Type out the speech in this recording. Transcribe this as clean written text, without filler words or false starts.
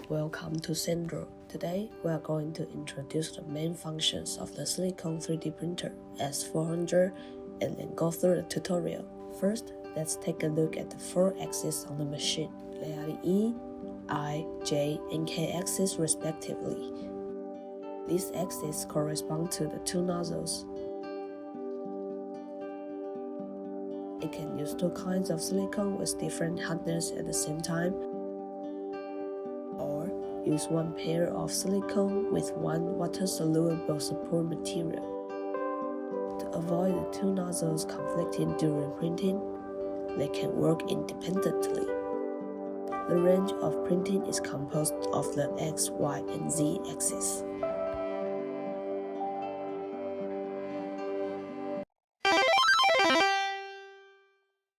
Welcome to Central. Today, we are going to introduce the main functions of the Silicone 3D printer S400 and then go through the tutorial. First, let's take a look at the 4 axes on the machine. They are the E, I, J, and K axes respectively. These axes correspond to the 2 nozzles. It can use 2 kinds of silicone with different hardness at the same time, or use 1 pair of silicone with 1 water-soluble support material. To avoid the 2 nozzles conflicting during printing, they can work independently. The range of printing is composed of the X, Y, and Z axes.